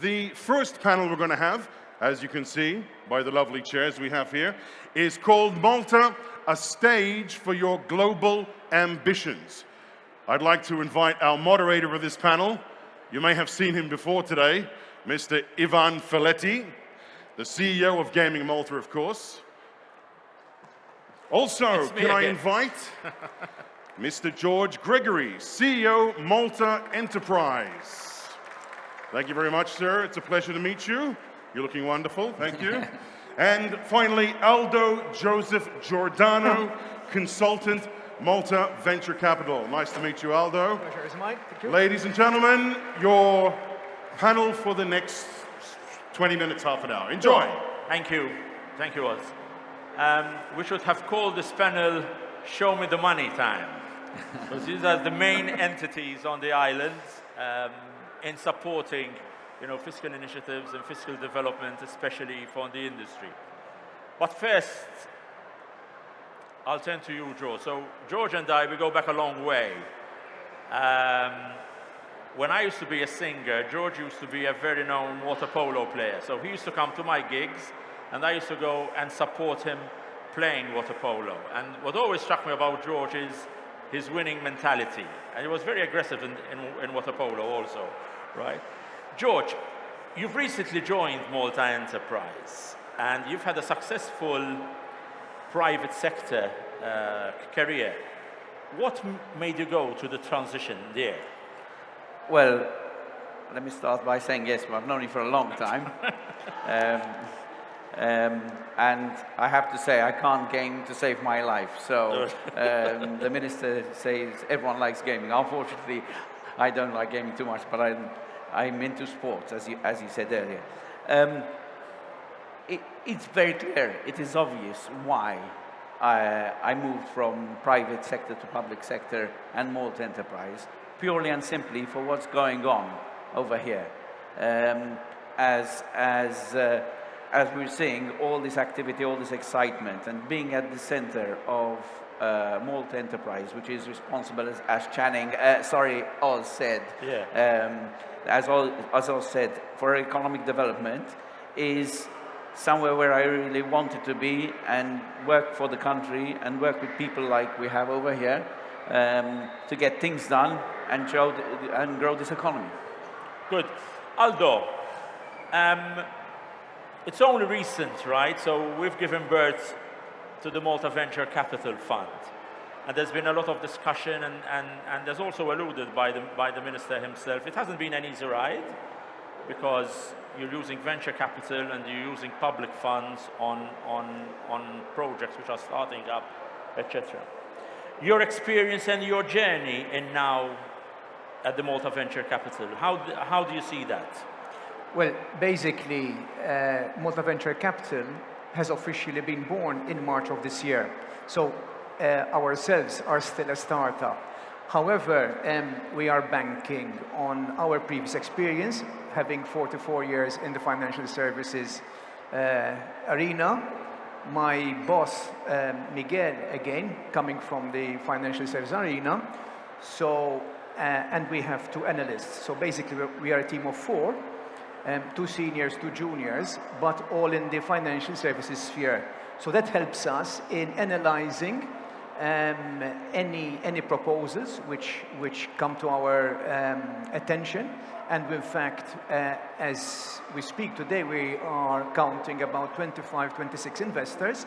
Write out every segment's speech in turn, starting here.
The first panel we're going to have, as you can see by the lovely chairs we have here, is called Malta, a stage for your global ambitions. I'd like to invite our moderator of this panel. You may have seen him before today, Mr. Ivan Filletti, the CEO of GamingMalta, of course. Also, can I invite Mr. George Gregory, CEO, Malta Enterprise. Thank you very much, sir. It's a pleasure to meet you. You're looking wonderful. Thank you. And finally, Aldo Joseph Giordano, consultant, Malta Venture Capital. Nice to meet you, Aldo. Pleasure is mine. Thank you. Ladies and gentlemen, your panel for the next 20 minutes, half an hour. Enjoy. Thank you. Thank you, Oz. We should have called this panel Show Me the Money Time. Because these are the main entities on the island in supporting, fiscal initiatives and fiscal development, especially for the industry. But first, I'll turn to you, George. So George and I, we go back a long way. When I used to be a singer, George used to be a very known water polo player. So he used to come to my gigs, and I used to go and support him playing water polo. And what always struck me about George is his winning mentality. And he was very aggressive in water polo also, right? George, you've recently joined Malta Enterprise, and you've had a successful private sector career. What made you go to the transition there? Well, let me start by saying yes, I've known you for a long time. And I have to say, I can't game to save my life. So the minister says everyone likes gaming. Unfortunately, I don't like gaming too much, but I'm into sports, as you said earlier. It's very clear, it is obvious why I moved from private sector to public sector and Malta Enterprise, purely and simply for what's going on over here. As we're seeing all this activity, all this excitement, and being at the center of Malta Enterprise, which is responsible, as Oz said, as Oz said, for economic development, is somewhere where I really wanted to be and work for the country and work with people like we have over here to get things done and grow this economy. Good. Aldo, it's only recent, right? So we've given birth to the Malta Venture Capital Fund. And there's been a lot of discussion, and there's also alluded by the minister himself. It hasn't been an easy ride, because you're using venture capital and you're using public funds on projects which are starting up, etc. Your experience and your journey now at the Malta Venture Capital, how do you see that? Well, basically, Malta Venture Capital has officially been born in March of this year. So ourselves are still a startup. However, we are banking on our previous experience, having 44 years in the financial services arena. My boss, Miguel, again, coming from the financial services arena. So, and we have 2 analysts. So basically, we are a team of 4. 2 seniors, 2 juniors, but all in the financial services sphere. So that helps us in analyzing any proposals which come to our attention. And in fact, as we speak today, we are counting about 25, 26 investors,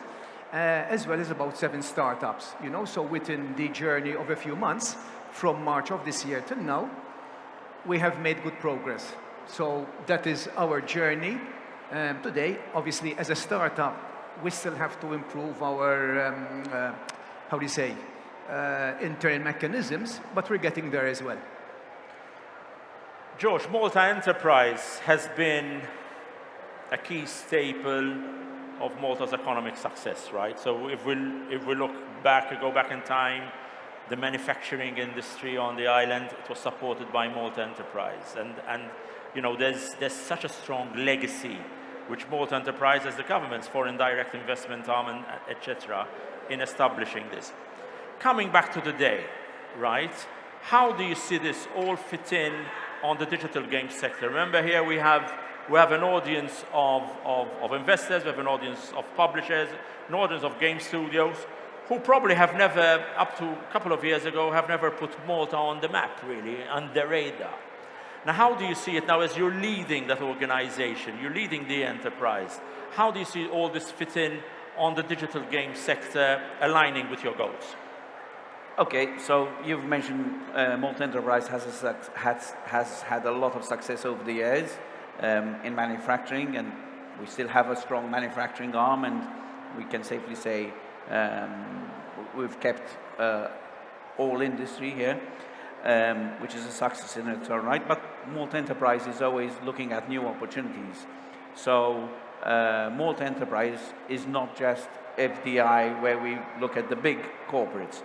as well as about 7 startups. So within the journey of a few months, from March of this year till now, we have made good progress. So that is our journey today. Obviously, as a startup, we still have to improve our, internal mechanisms, but we're getting there as well. George, Malta Enterprise has been a key staple of Malta's economic success, right? So if we go back in time, the manufacturing industry on the island, it was supported by Malta Enterprise, and there's such a strong legacy which Malta Enterprise, as the government's foreign direct investment arm, etc., in establishing this. Coming back to the day, right? How do you see this all fit in on the digital game sector. Remember here we have an audience of investors, we have an audience of publishers, an audience of game studios who probably have never, up to a couple of years ago, have never put Malta on the map, really, on the radar. Now, how do you see it now as you're leading that organization, you're leading the enterprise? How do you see all this fit in on the digital game sector aligning with your goals? Okay, so you've mentioned Malta Enterprise has had a lot of success over the years in manufacturing, and we still have a strong manufacturing arm, and we can safely say we've kept all industry here, which is a success in its own right. But Malta Enterprise is always looking at new opportunities. So Malta Enterprise is not just FDI, where we look at the big corporates.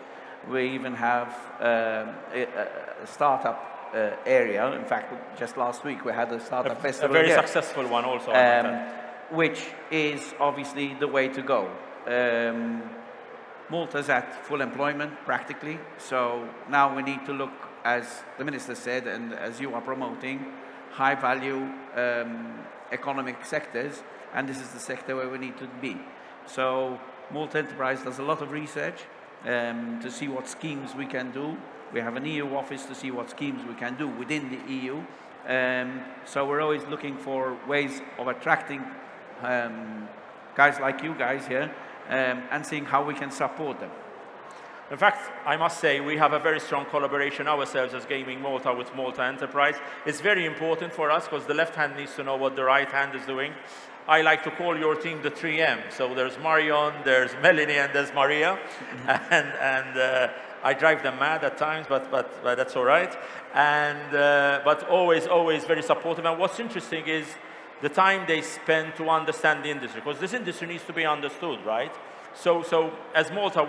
We even have a startup area. In fact, just last week we had a startup festival. A very here, successful one also. which is obviously the way to go. Malta's at full employment practically, so now we need to look, as the Minister said, and as you are promoting, high value economic sectors, and this is the sector where we need to be. So Malta Enterprise does a lot of research to see what schemes we can do. We have an EU office to see what schemes we can do within the EU. So we're always looking for ways of attracting guys like you guys here and seeing how we can support them. In fact, I must say we have a very strong collaboration ourselves as Gaming Malta with Malta Enterprise. It's very important for us because the left hand needs to know what the right hand is doing. I like to call your team the 3M. So there's Marion, there's Melanie, and there's Maria. and I drive them mad at times, but that's all right. But always very supportive. And what's interesting is the time they spend to understand the industry, because this industry needs to be understood, right? So as Malta,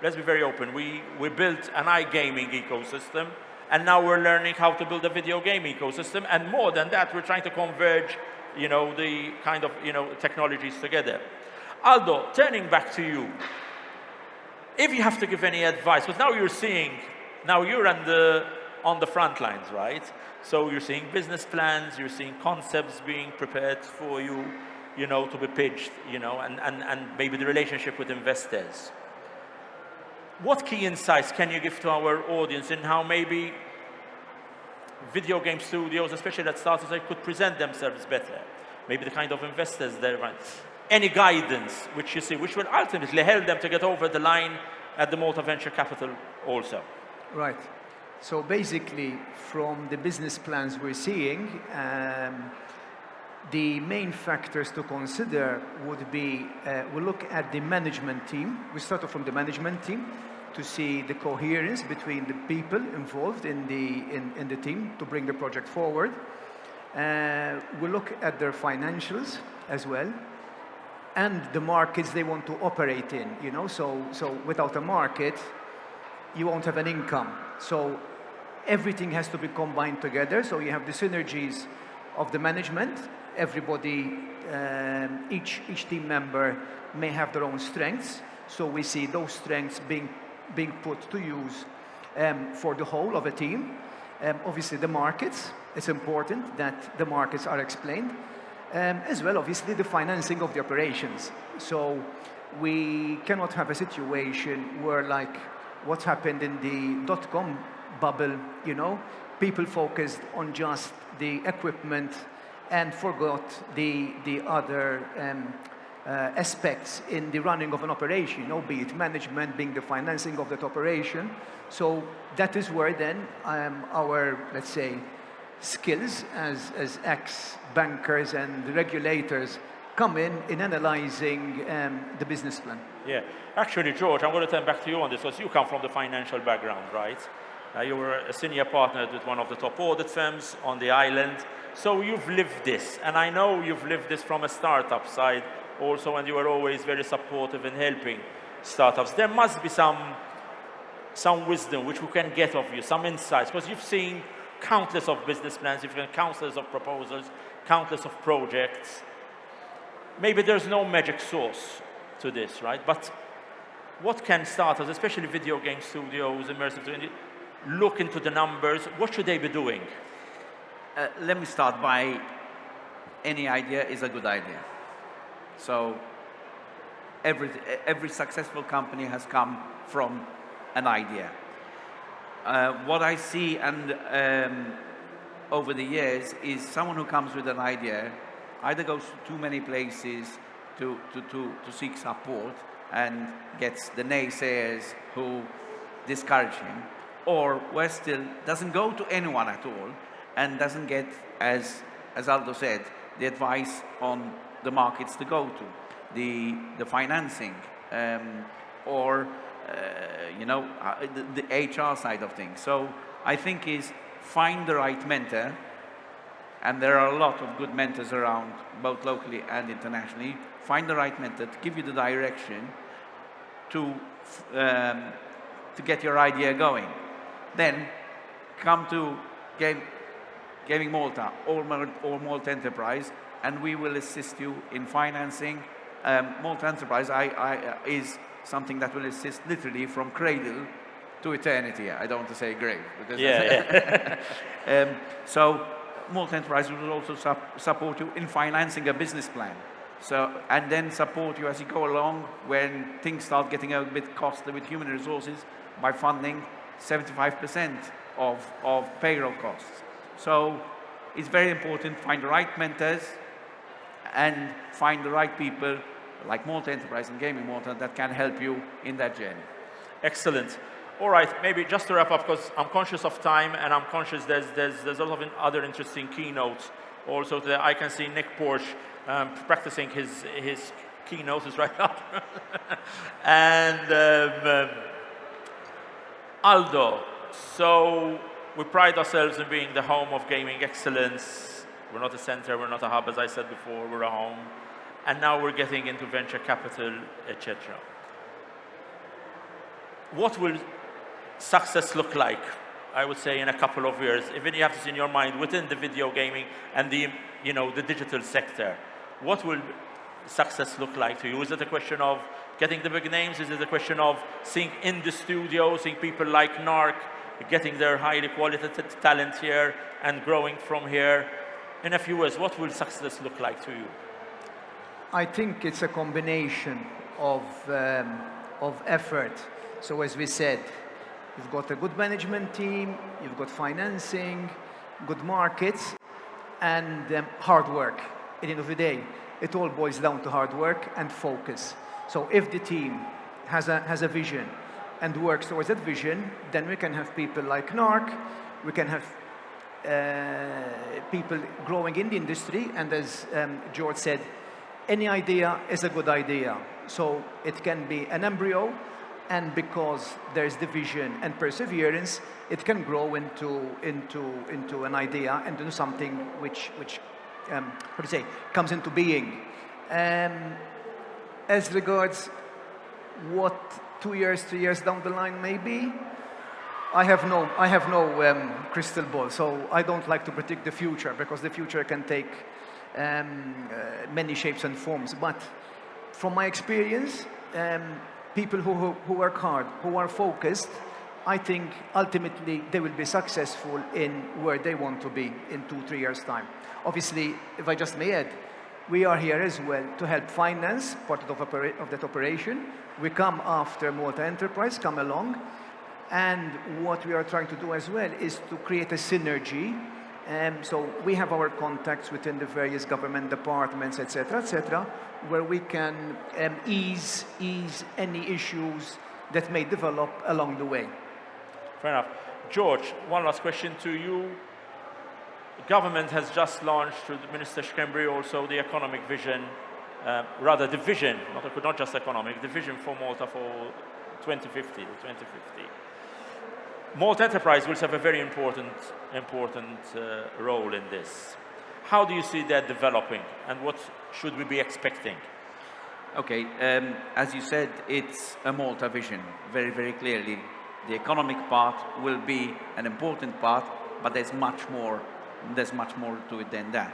let's be very open. We built an iGaming ecosystem, and now we're learning how to build a video game ecosystem. And more than that, we're trying to converge, the kind of, technologies together. Aldo, turning back to you, if you have to give any advice, because now you're on the front lines, right? So you're seeing business plans, you're seeing concepts being prepared for you, to be pitched, and maybe the relationship with investors. What key insights can you give to our audience in how maybe video game studios, especially that startups, they could present themselves better? Maybe the kind of investors they want. Any guidance which you see, which will ultimately help them to get over the line at the Malta Venture Capital also? Right. So basically, from the business plans we're seeing, the main factors to consider would be, we look at the management team. We start off from the management team to see the coherence between the people involved in the team to bring the project forward. We look at their financials as well, and the markets they want to operate in. So without a market, you won't have an income. So everything has to be combined together. So you have the synergies of the management. Everybody, each team member may have their own strengths. So we see those strengths being put to use for the whole of a team. Obviously, the markets. It's important that the markets are explained. As well, obviously, the financing of the operations. So we cannot have a situation where, like what happened in the dot-com bubble, people focused on just the equipment and forgot the other aspects in the running of an operation, be it management, being the financing of that operation. So that is where then our, let's say, skills as ex-bankers and regulators come in analyzing the business plan. Yeah, actually, George, I'm going to turn back to you on this, because you come from the financial background, right? You were a senior partner with one of the top audit firms on the island. So you've lived this, and I know you've lived this from a startup side also, and you were always very supportive in helping startups. There must be some wisdom which we can get of you, some insights, because you've seen countless of business plans, you've seen countless of proposals, countless of projects. Maybe there's no magic source to this, right? But what can startups, especially video game studios, immersive, look into the numbers? What should they be doing? let me start by any idea is a good idea. So every successful company has come from an idea. What I see and over the years is someone who comes with an idea either goes to too many places to seek support and gets the naysayers who discourage him, or worse still, doesn't go to anyone at all and doesn't get, as Aldo said, the advice on the markets to go to, the financing, or the HR side of things. So I think is find the right mentor, and there are a lot of good mentors around, both locally and internationally. Find the right mentor to give you the direction to get your idea going. Then come to Gaming Malta or Malta Enterprise, and we will assist you in financing. Malta Enterprise is something that will assist literally from cradle to eternity. I don't want to say grave. So Malta Enterprise will also support you in financing a business plan. So, and then support you as you go along when things start getting a bit costly with human resources by funding 75% of payroll costs. So it's very important to find the right mentors and find the right people like Malta Enterprise and Gaming Malta that can help you in that journey. Excellent. All right, maybe just to wrap up, because I'm conscious of time and I'm conscious there's a lot of other interesting keynotes also that I can see Nick Porsche practicing his keynotes is right up. And Aldo, so we pride ourselves in being the home of gaming excellence. We're not a center, we're not a hub, as I said before, we're a home. And now we're getting into venture capital, etc. What will success look like, I would say, in a couple of years? Even you have this in your mind within the video gaming and the digital sector. What will success look like to you? Is it a question of getting the big names? Is it a question of seeing in the studio, seeing people like Narc, getting their highly qualitative talent here and growing from here? In a few years, what will success look like to you? I think it's a combination of effort. So as we said, you've got a good management team, you've got financing, good markets, and hard work. At the end of the day, it all boils down to hard work and focus. So if the team has a vision and works towards that vision, then we can have people like Narc, we can have people growing in the industry, and as George said, any idea is a good idea. So it can be an embryo, and because there's the vision and perseverance, it can grow into an idea and into something which comes into being. As regards what 2 years, 3 years down the line may be, I have no crystal ball, so I don't like to predict the future, because the future can take many shapes and forms. But from my experience, people who work hard, who are focused, I think ultimately they will be successful in where they want to be in 2-3 years' time. Obviously, if I just may add, we are here as well to help finance part of that operation. We come after Malta Enterprise, come along, and what we are trying to do as well is to create a synergy. So we have our contacts within the various government departments, etc., where we can ease any issues that may develop along the way. Fair enough. George, one last question to you. Government has just launched, through Minister Schembri, also the economic vision, rather the vision, not just economic, the vision for Malta for 2050. Malta Enterprise will have a very important role in this. How do you see that developing, and what should we be expecting? Okay, as you said, it's a Malta vision, very, very clearly. The economic part will be an important part, but there's much more to it than that.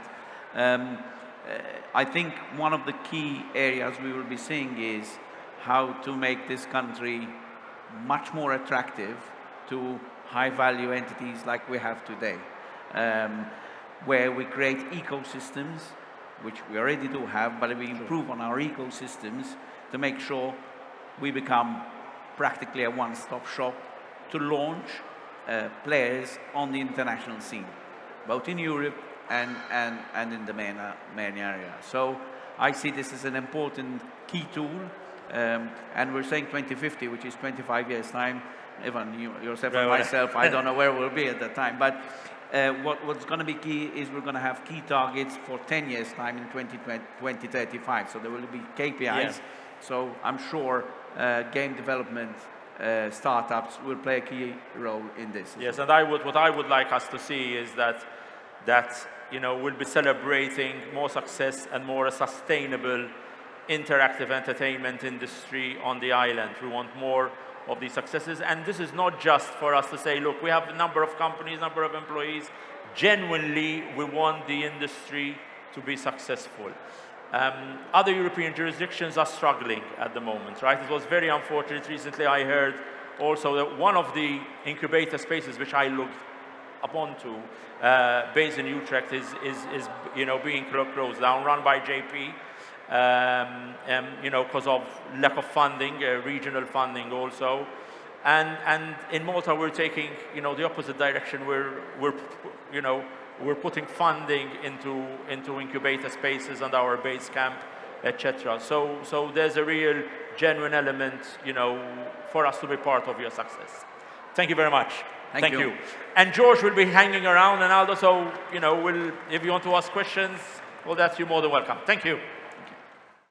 I think one of the key areas we will be seeing is how to make this country much more attractive to high-value entities like we have today. where we create ecosystems, which we already do have, but we improve on our ecosystems to make sure we become practically a one-stop shop to launch players on the international scene, both in Europe and in the main area. So I see this as an important key tool, and we're saying 2050, which is 25 years' time. Evan, yourself and myself, I don't know where we'll be at that time, but what's going to be key is we're going to have key targets for 10 years' time in 2035. So there will be KPIs. Yeah. So I'm sure game development startups will play a key role in this. Yes, and what I would like us to see is that we'll be celebrating more success and more a sustainable interactive entertainment industry on the island. We want more of these successes, and this is not just for us to say, look, we have a number of companies, number of employees. Genuinely, we want the industry to be successful. Other European jurisdictions are struggling at the moment, right? It was very unfortunate. Recently, I heard also that one of the incubator spaces which I looked upon to, based in Utrecht, is being closed down, run by JP, because of lack of funding, regional funding also. And in Malta, we're taking, the opposite direction. We're putting funding into incubator spaces and our base camp, etc. So there's a real genuine element, for us to be part of your success. Thank you very much. Thank you. And George will be hanging around, and Aldo, so, if you want to ask questions, well, that's you're more than welcome. Thank you.